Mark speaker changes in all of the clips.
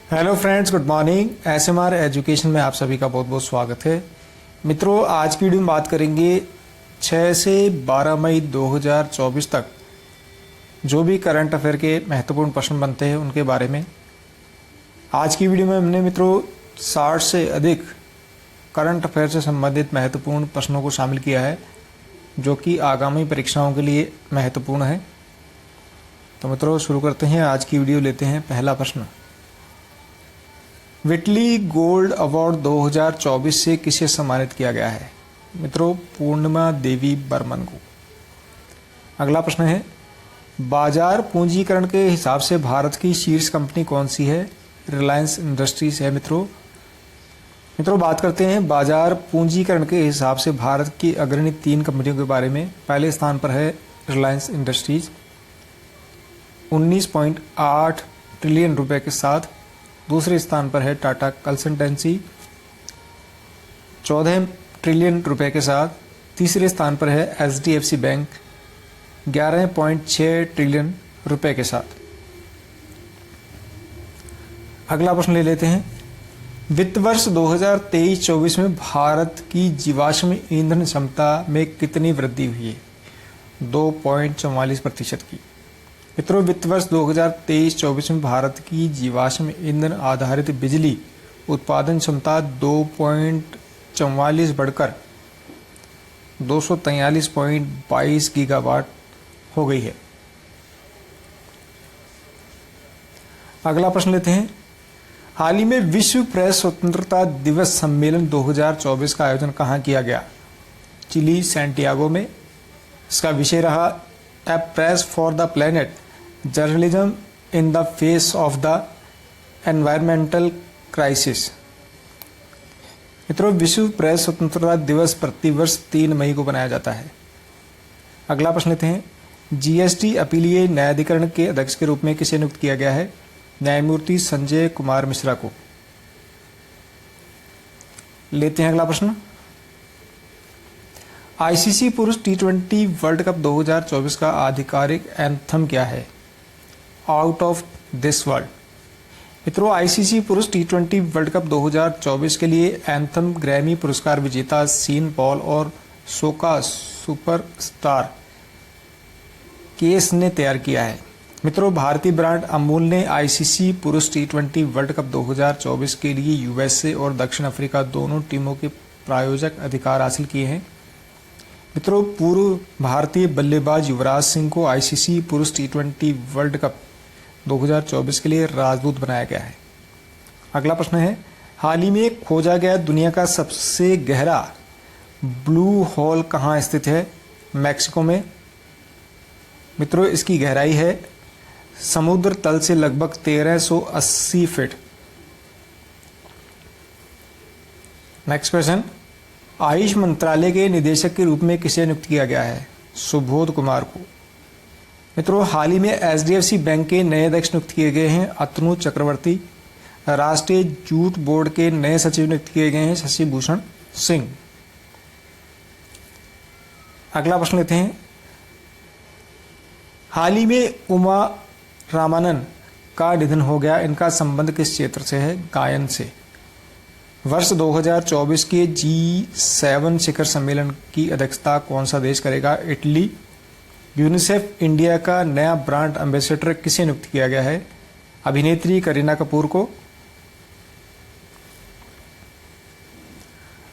Speaker 1: Hello friends, good morning. ASMR education में आप सभी का बहुत बहुत स्वागत है। मित्रों, आज की वीडियो में बात करेंगे 6 से 12 मई 2024 तक जो भी करंट अफेयर के महत्वपूर्ण प्रश्न बनते हैं उनके बारे में। आज की वीडियो में हमने मित्रों 60 से अधिक करंट अफेयर से संबंधित महत्वपूर्ण प्रश्नों को शामिल किया है जो कि आगामी परीक्षाओं के लिए महत्वपूर्ण है। तो मित्रों शुरू करते हैं आज की वीडियो। लेते हैं पहला प्रश्न। विटली गोल्ड अवार्ड 2024 से किसे सम्मानित किया गया है? मित्रों, पूर्णिमा देवी बर्मन को। अगला प्रश्न है, बाजार पूंजीकरण के हिसाब से भारत की शीर्ष कंपनी कौन सी है? रिलायंस इंडस्ट्रीज है। मित्रों बात करते हैं बाजार पूंजीकरण के हिसाब से भारत की अग्रणी 3 कंपनियों के बारे में। पहले स्थान पर है रिलायंस इंडस्ट्रीज 19.8 ट्रिलियन रुपए के साथ। दूसरे स्थान पर है टाटा कंसल्टेंसी 14 ट्रिलियन रुपए के साथ। तीसरे स्थान पर है एचडीएफसी बैंक 11.6 ट्रिलियन रुपए के साथ। अगला प्रश्न ले लेते हैं, वित्त वर्ष 2023-24 में भारत की जीवाश्म ईंधन क्षमता में कितनी वृद्धि हुई है? 2.44% की। मित्रों, वित्त वर्ष 2023-24 में भारत की जीवाश्म ईंधन आधारित बिजली उत्पादन क्षमता 2.44 बढ़कर 243.22 गीगावाट हो गई है। अगला प्रश्न लेते हैं, हाल ही में विश्व प्रेस स्वतंत्रता दिवस सम्मेलन 2024 का आयोजन कहाँ किया गया? चिली सैंटियागो में। इसका विषय रहा a press for the planet, journalism in the face of the environmental crisis. मित्रों, विश्व प्रेस स्वतंत्रता दिवस प्रतिवर्ष 3 मई को मनाया जाता है। अगला प्रश्न लेते हैं, जीएसटी अपीलीय न्यायाधिकरण के अध्यक्ष के रूप में किसे नियुक्त किया गया है? न्यायमूर्ति संजय कुमार मिश्रा को। लेते हैं अगला प्रश्न, आईसीसी पुरुष T20 वर्ल्ड कप 2024 का आधिकारिक एंथम क्या है? Out of this world. मित्रों, आईसीसी पुरुष T20 वर्ल्ड कप 2024 के लिए एंथम ग्रैमी पुरस्कार विजेता सीन पॉल और सोका सुपरस्टार केस ने तैयार किया है। मित्रों, भारतीय ब्रांड अमूल ने आईसीसी पुरुष T20 वर्ल्ड कप 2024 के लिए यूएसए और दक्षिण अफ्रीका दोनों टीमों के प्रायोजक अधिकार हासिल किए हैं। मित्रों, पूर्व भारतीय बल्लेबाज युवराज सिंह को आईसीसी पुरुष T20 वर्ल्ड कप 2024 के लिए राजदूत बनाया गया है। अगला प्रश्न है, हाल ही में खोजा गया दुनिया का सबसे गहरा ब्लू होल कहाँ स्थित है? मैक्सिको में। मित्रों, इसकी गहराई है समुद्र तल से लगभग 1380 फीट। नेक्स्ट क्वेश्चन, आयुष मंत्रालय के निदेशक के रूप में किसे नियुक्त किया गया है? सुबोध कुमार को। मित्रों, हाल ही में एचडीएफसी बैंक के नए अध्यक्ष नियुक्त किए गए हैं अतनु चक्रवर्ती। राष्ट्रीय जूट बोर्ड के नए सचिव नियुक्त किए गए हैं शशि भूषण सिंह। अगला प्रश्न लेते हैं, हाल ही में उमा रामानन का निधन हो गया, इनका संबंध किस क्षेत्र से है? गायन से। वर्ष 2024 के G7 शिखर सम्मेलन की अध्यक्षता कौन सा देश करेगा? इटली। यूनिसेफ इंडिया का नया ब्रांड एम्बेसडर किसे नियुक्त किया गया है? अभिनेत्री करीना कपूर को।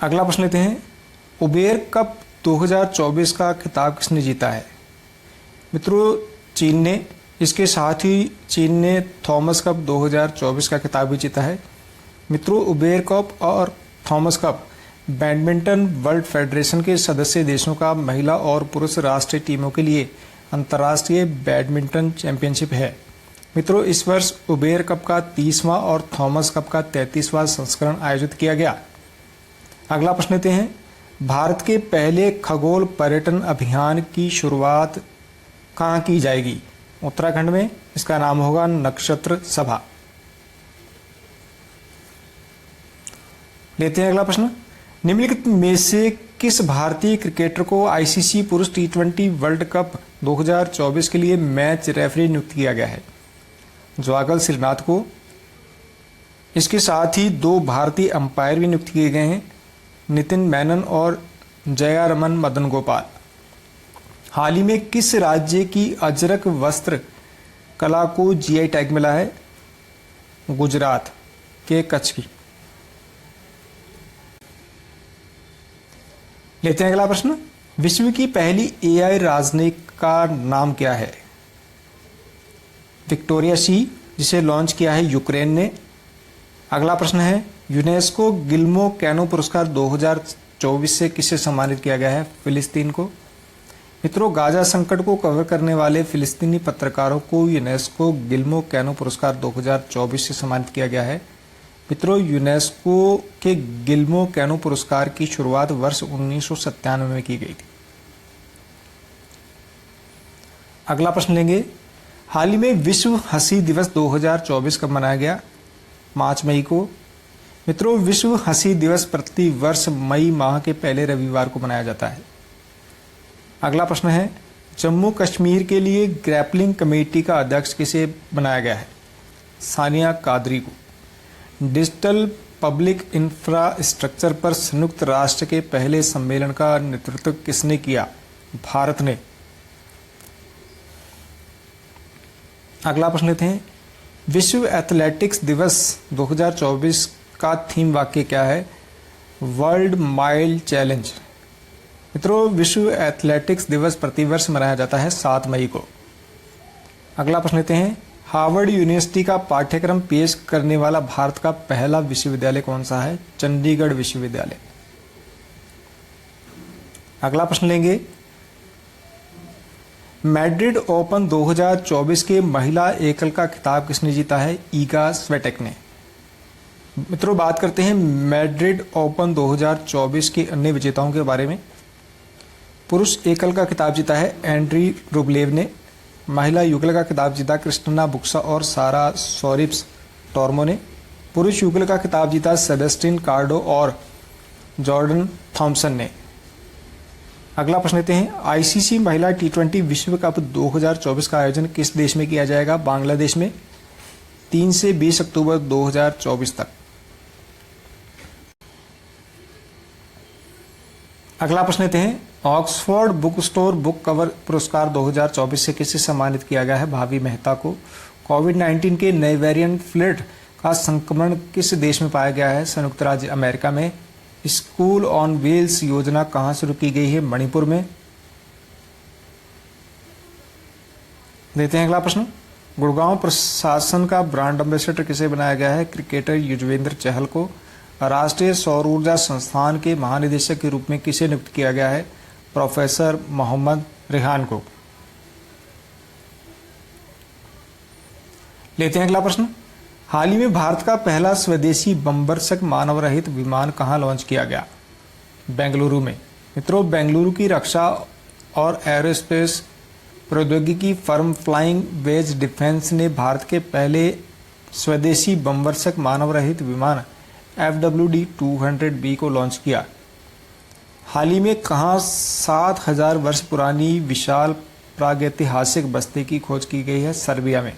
Speaker 1: अगला प्रश्न लेते हैं, उबेर कप 2024 का खिताब किसने जीता है? मित्रों, चीन ने। इसके साथ ही चीन ने थॉमस कप 2024 का खिताब भी जीता है। मित्रों, उबेर कप और Thomas cup badminton world federation के सदस्य देशों का महिला और पुरुष राष्ट्रीय टीमों के लिए अंतर्राष्ट्रीय बैडमिंटन चैंपियनशिप है। मित्रों, इस वर्ष उबेर कप का 30वां और थॉमस कप का 33वां संस्करण आयोजित किया गया। अगला प्रश्न लेते हैं, भारत के पहले खगोल पर्यटन अभियान की शुरुआत कहाँ की जाएगी? उत्तराखंड में। इसका नाम होगा नक्षत्र सभा। लेते हैं अगला प्रश्न, निम्नलिखित में से किस भारतीय क्रिकेटर को आईसीसी पुरुष T20 वर्ल्ड कप 2024 के लिए मैच रेफरी नियुक्त किया गया है? ज्वागल श्रीनाथ को। इसके साथ ही 2 भारतीय अंपायर भी नियुक्त किए गए हैं, नितिन मेनन और जयारमन मदन गोपाल। हाल ही में किस राज्य की अजरक वस्त्र कला को जीआई टैग मिला है? गुजरात के कच्छ की। लेते हैं अगला प्रश्न। विश्व की पहली एआई राजनयिक का नाम क्या है? विक्टोरिया सी, जिसे लॉन्च किया है यूक्रेन ने। अगला प्रश्न है, यूनेस्को गिल्मो कैनो पुरस्कार 2024 से किसे सम्मानित किया गया है? फिलिस्तीन को। मित्रों, गाजा संकट को कवर करने वाले फिलिस्तीनी पत्रकारों को यूनेस्को गिल्मो कैनो पुरस्कार 2024 से सम्मानित किया गया है। मित्रों, यूनेस्को के गिल्मो कैनो पुरस्कार की शुरुआत वर्ष 1997 में की गई थी। अगला प्रश्न लेंगे, हाल ही में विश्व हंसी दिवस 2024 कब मनाया गया? 5 मई को। मित्रों, विश्व हंसी दिवस प्रति वर्ष मई माह के पहले रविवार को मनाया जाता है। अगला प्रश्न है, जम्मू कश्मीर के लिए ग्रैपलिंग कमेटी का अध्यक्ष किसे बनाया गया है? सानिया कादरी को। डिजिटल पब्लिक इंफ्रास्ट्रक्चर पर संयुक्त राष्ट्र के पहले सम्मेलन का नेतृत्व किसने किया? भारत ने। अगला प्रश्न लेते हैं, विश्व एथलेटिक्स दिवस 2024 का थीम वाक्य क्या है? World mile challenge. मित्रों, विश्व एथलेटिक्स दिवस प्रतिवर्ष मनाया जाता है 7 मई को। अगला प्रश्न लेते हैं, हार्वर्ड यूनिवर्सिटी का पाठ्यक्रम पेश करने वाला भारत का पहला विश्वविद्यालय कौन सा है? चंडीगढ़ विश्वविद्यालय। अगला प्रश्न लेंगे, मैड्रिड ओपन 2024 के महिला एकल का खिताब किसने जीता है? ईगा स्वेटेक ने। मित्रों, बात करते हैं मैड्रिड ओपन 2024 के अन्य विजेताओं के बारे में। पुरुष एकल का खिताब जीता है एंड्री रुब्लेव ने। महिला युगल का खिताब जीता क्रिस्टिना बुक्सा और सारा सोरिप्स टॉर्मो ने। पुरुष युगल का खिताब जीता सेबेस्टिन कार्डो और जॉर्डन थॉम्सन ने। अगला प्रश्न लेते हैं, आईसीसी महिला T20 विश्व कप 2024 का आयोजन किस देश में किया जाएगा? बांग्लादेश में। 3 से 20 अक्टूबर 2024 तक। अगला प्रश्न लेते हैं, Oxford book store book cover पुरस्कार 2024 से किसे सम्मानित किया गया है? भावी मेहता को। कोविड-19 के नए वेरिएंट फ्लिट का संक्रमण किस देश में पाया गया है? संयुक्त राज्य अमेरिका में। स्कूल ऑन व्हील्स योजना कहां शुरू की गई है? मणिपुर में। देते हैं अगला प्रश्न, गुड़गांव प्रशासन का ब्रांड एम्बेसडर किसे बनाया गया है? क्रिकेटर युजवेंद्र चहल को। राष्ट्रीय सौर ऊर्जा संस्थान के महानिदेशक के रूप में किसे नियुक्त किया गया है? प्रोफेसर मोहम्मद रेहान को। लेते हैं अगला प्रश्न, हाल ही में भारत का पहला स्वदेशी बमवर्षक मानव रहित विमान कहां लॉन्च किया गया? बेंगलुरु में। मित्रों, बेंगलुरु की रक्षा और एरोस्पेस प्रौद्योगिकी फर्म फ्लाइंग वेज डिफेंस ने भारत के पहले स्वदेशी बमवर्षक मानव रहित विमान FWD-200B को लॉन्च किया। हाल ही में कहां 7000 वर्ष पुरानी विशाल प्रागैतिहासिक बस्ती की खोज की गई है? सर्बिया में।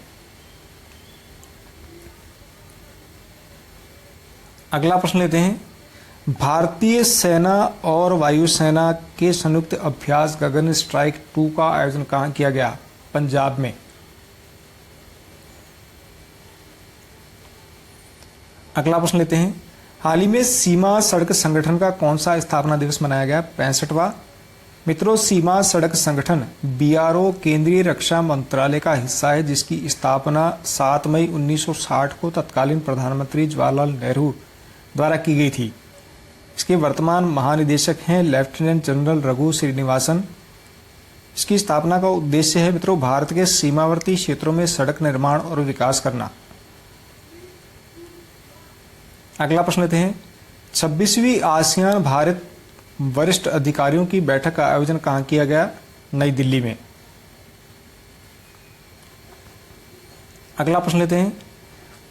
Speaker 1: अगला प्रश्न लेते हैं, भारतीय सेना और वायुसेना के संयुक्त अभ्यास गगन स्ट्राइक 2 का आयोजन कहां किया गया? पंजाब में। अगला प्रश्न लेते हैं, हाल ही में सीमा सड़क संगठन का कौन सा स्थापना दिवस मनाया गया? 65वां। मित्रों, सीमा सड़क संगठन BRO केंद्रीय रक्षा मंत्रालय का हिस्सा है, जिसकी स्थापना 7 मई 1960 को तत्कालीन प्रधानमंत्री जवाहरलाल नेहरू द्वारा की गई थी। इसके वर्तमान महानिदेशक हैं लेफ्टिनेंट जनरल रघु श्रीनिवासन। इसकी स्थापना का उद्देश्य है मित्रों, भारत के सीमावर्ती क्षेत्रों में सड़क निर्माण और विकास करना। अगला प्रश्न लेते हैं, 26वीं आसियान भारत वरिष्ठ अधिकारियों की बैठक का आयोजन कहां किया गया? नई दिल्ली में। अगला प्रश्न लेते हैं,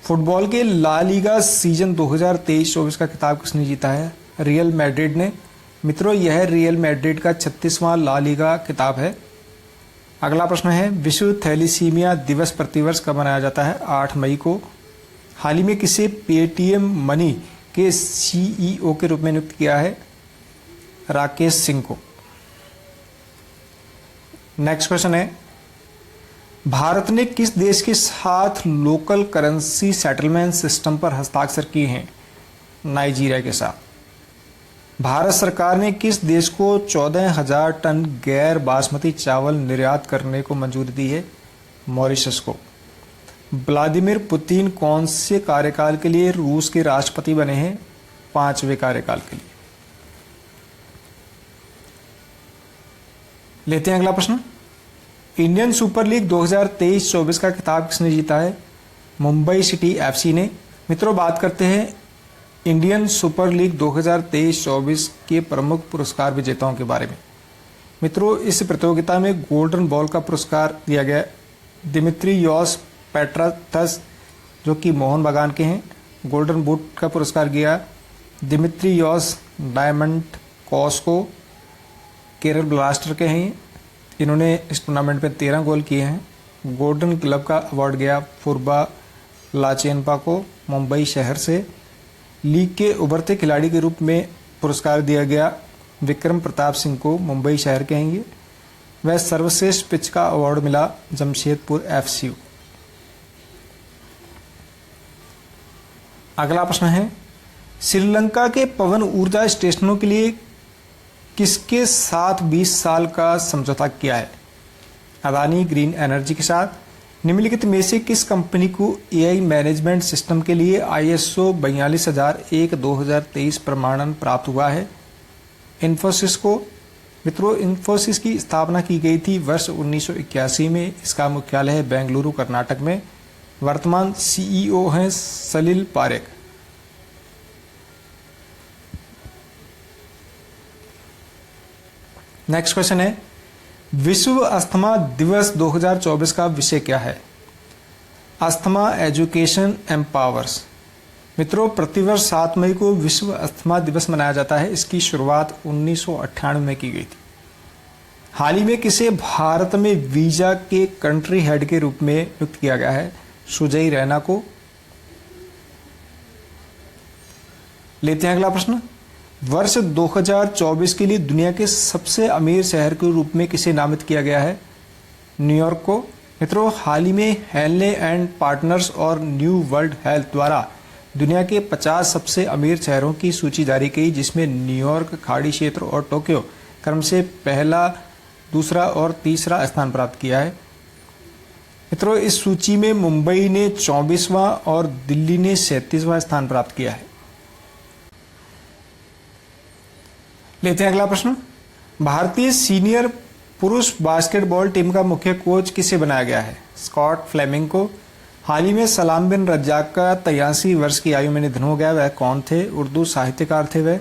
Speaker 1: फुटबॉल के ला लीगा सीजन 2023-24 का खिताब किसने जीता है? रियल मैड्रिड ने। मित्रों, यह रियल मैड्रिड का 36वां ला लीगा खिताब है। अगला प्रश्न है, विश्व थैलीसीमिया दिवस प्रतिवर्ष कब मनाया जाता है? 8 मई को। हाल ही में किसे पेटीएम मनी के सीईओ के रूप में नियुक्त किया है? राकेश सिंह को। नेक्स्ट क्वेश्चन है, भारत ने किस देश के साथ लोकल करेंसी सेटलमेंट सिस्टम पर हस्ताक्षर किए हैं? नाइजीरिया के साथ। भारत सरकार ने किस देश को 14,000 टन गैर बासमती चावल निर्यात करने को मंजूरी दी है? मॉरिशस को। व्लादिमीर पुतिन कौन से कार्यकाल के लिए रूस के राष्ट्रपति बने हैं? 5वें कार्यकाल के लिए। लेते हैं अगला प्रश्न, इंडियन सुपर लीग 2023-24 का खिताब किसने जीता है? मुंबई सिटी एफसी ने। मित्रों, बात करते हैं इंडियन सुपर लीग 2023-24 के प्रमुख पुरस्कार विजेताओं के बारे में। मित्रों, इस प्रतियोगिता में गोल्डन बॉल का पुरस्कार दिया गया दिमित्रियोस पेट्राथस, जो कि मोहन बागान के हैं। गोल्डन बूट का पुरस्कार गया दिमित्रियोस डायमंड कॉस को, केरल ब्लास्टर के हैं। इन्होंने इस टूर्नामेंट में 13 गोल किए हैं। गोल्डन ग्लव का अवार्ड गया फुरबा लाचेनपा को, मुंबई शहर से। लीग के उभरते खिलाड़ी के रूप में पुरस्कार दिया गया विक्रम प्रताप सिंह को, मुंबई शहर के हैं। वह सर्वश्रेष्ठ पिच का अवार्ड मिला जमशेदपुर एफसी। अगला प्रश्न है, श्रीलंका के पवन ऊर्जा स्टेशनों के लिए किसके साथ 20 साल का समझौता किया है? अदानी ग्रीन एनर्जी के साथ। निम्नलिखित में से किस कंपनी को एआई मैनेजमेंट सिस्टम के लिए ISO 42001-2023 प्रमाणन प्राप्त हुआ है? इन्फोसिस को। मित्रों, इन्फोसिस की स्थापना की गई थी वर्ष 1981 में। इसका मुख्यालय है बेंगलुरु, कर्नाटक में। वर्तमान सीईओ हैं सलिल पारेख। नेक्स्ट क्वेश्चन है, विश्व अस्थमा दिवस 2024 का विषय क्या है? Asthma education empowers. मित्रों, प्रतिवर्ष 7 मई को विश्व अस्थमा दिवस मनाया जाता है। इसकी शुरुआत 1998 में की गई थी। हाल ही में किसे भारत में वीजा के कंट्री हेड के रूप में नियुक्त किया गया है? सुजय रैना को। लेते हैं अगला प्रश्न, वर्ष 2024 के लिए दुनिया के सबसे अमीर शहर के रूप में किसे नामित किया गया है? न्यूयॉर्क को। मित्रों, हाल ही में हेनले एंड पार्टनर्स और न्यू वर्ल्ड हेल्थ द्वारा दुनिया के 50 सबसे अमीर शहरों की सूची जारी की, जिसमें न्यूयॉर्क, खाड़ी क्षेत्र और टोक्यो क्रम से पहला, दूसरा और तीसरा स्थान प्राप्त किया है। मित्रों, इस सूची में मुंबई ने 24वां और दिल्ली ने 37वां स्थान प्राप्त किया है। लेते हैं अगला प्रश्न, भारतीय सीनियर पुरुष बास्केटबॉल टीम का मुख्य कोच किसे बनाया गया है? स्कॉट फ्लेमिंग को। हाल ही में सलाम बिन रज्जाक का 83 वर्ष की आयु में निधन हो गया। वह कौन थे? उर्दू साहित्यकार थे वह।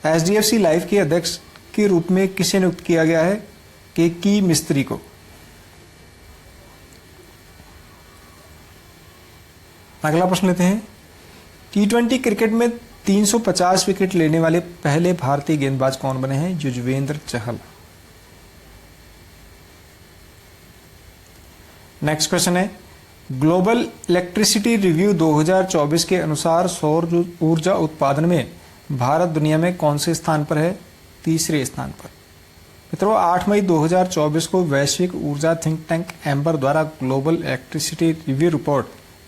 Speaker 1: HDFC लाइफ के अध्यक्ष के रूप में किसे नियुक्त किया गया है? केकी मिस्त्री को। अगला प्रश्न लेते हैं, T20 क्रिकेट में 350 विकेट लेने वाले पहले भारतीय गेंदबाज कौन बने हैं? युजवेंद्र चहल। नेक्स्ट क्वेश्चन है, ग्लोबल इलेक्ट्रिसिटी रिव्यू 2024 के अनुसार सौर ऊर्जा उत्पादन में भारत दुनिया में कौन से स्थान पर है? तीसरे स्थान पर। मित्रों, 8 मई 2024 को वैश्विक ऊर्जा थिंक टैंक एम्बर द्वारा ग्लोबल इलेक्ट्रिसिटी रिव्यू रिपोर्ट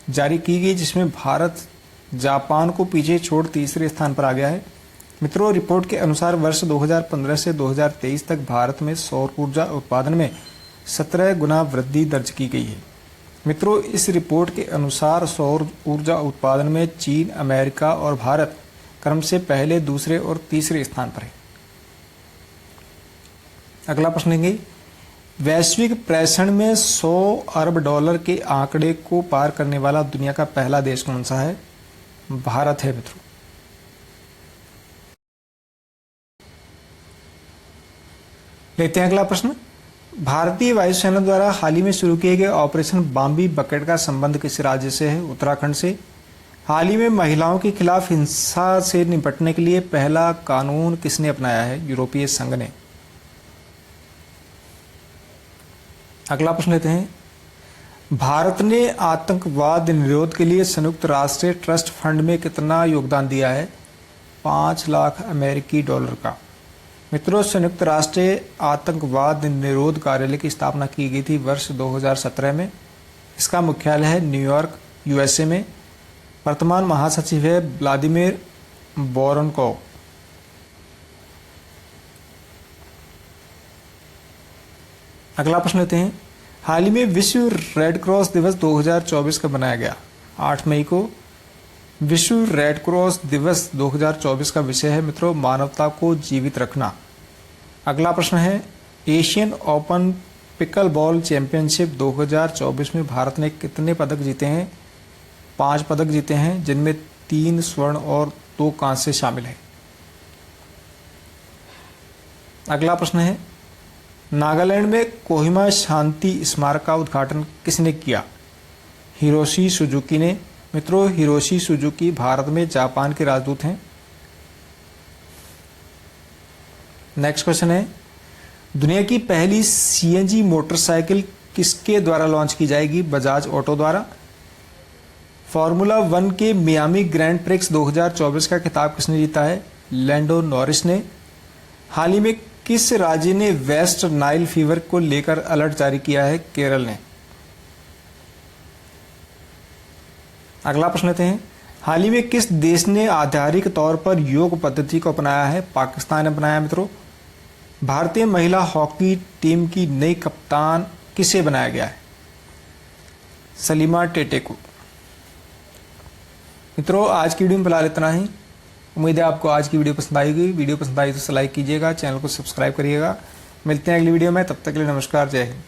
Speaker 1: जारी की गई, जिसमें भारत जापान को पीछे छोड़ तीसरे स्थान पर आ गया है। मित्रों, रिपोर्ट के अनुसार वर्ष 2015 से 2023 तक भारत में सौर ऊर्जा उत्पादन में 17 गुना वृद्धि दर्ज की गई है। मित्रों, इस रिपोर्ट के अनुसार सौर ऊर्जा उत्पादन में चीन, अमेरिका और भारत क्रम से पहले, दूसरे और तीसरे स्थान पर है। अगला प्रश्न लेंगे, वैश्विक प्रेषण में 100 अरब डॉलर के आंकड़े को पार करने वाला दुनिया का पहला देश कौन सा है? भारत है मित्रों। लेते हैं अगला प्रश्न, भारतीय वायुसेना द्वारा हाल ही में शुरू किए गए ऑपरेशन बाम्बी बकेट का संबंध किस राज्य से है? उत्तराखंड से। हाल ही में महिलाओं के खिलाफ हिंसा से निपटने के लिए पहला कानून किसने अपनाया है? यूरोपीय संघ ने। अगला प्रश्न लेते हैं, भारत ने आतंकवाद निरोध के लिए संयुक्त राष्ट्र ट्रस्ट फंड में कितना योगदान दिया है? 5 लाख अमेरिकी डॉलर का। मित्रों, संयुक्त राष्ट्र आतंकवाद निरोध कार्यालय की स्थापना की गई थी वर्ष 2017 में। इसका मुख्यालय है न्यूयॉर्क, यूएसए में। वर्तमान महासचिव है व्लादिमीर वोरोनकोव। अगला प्रश्न लेते हैं। हाल ही में विश्व रेड क्रॉस दिवस 2024 का मनाया गया। 8 मई को विश्व रेड क्रॉस दिवस 2024 का विषय है मित्रों मानवता को जीवित रखना। अगला प्रश्न है, Asian open pickle ball championship 2024 में भारत ने कितने पदक जीते हैं? 5 पदक जीते हैं, जिनमें 3 स्वर्ण और 2 कांस्य शामिल हैं। अगला प्रश्न है, नागालैंड में कोहिमा शांति स्मारक का उद्घाटन किसने किया? हिरोशी सुजुकी ने। मित्रों, हिरोशी सुजुकी भारत में जापान के राजदूत हैं। नेक्स्ट क्वेश्चन है, दुनिया की पहली सीएनजी मोटरसाइकिल किसके द्वारा लॉन्च की जाएगी? बजाज ऑटो द्वारा। फॉर्मूला 1 के मियामी ग्रैंड प्रिक्स 2024 का खिताब किसने जीता है? लैंडो नॉरिस ने। हाल ही में किस राज्य ने वेस्ट नाइल फीवर को लेकर अलर्ट जारी किया है? केरल ने। अगला प्रश्न लेते हैं, हाल ही में किस देश ने आधिकारिक तौर पर योग पद्धति को अपनाया है? पाकिस्तान ने अपनाया। मित्रों, भारतीय महिला हॉकी टीम की नई कप्तान किसे बनाया गया है? सलीमा टेटे को। मित्रों, आज की वीडियो में फिलहाल इतना ही। उम्मीद है आपको आज की वीडियो पसंद आएगी। वीडियो पसंद आई तो लाइक कीजिएगा, चैनल को सब्सक्राइब करिएगा। मिलते हैं अगली वीडियो में, तब तक के लिए नमस्कार, जय हिंद।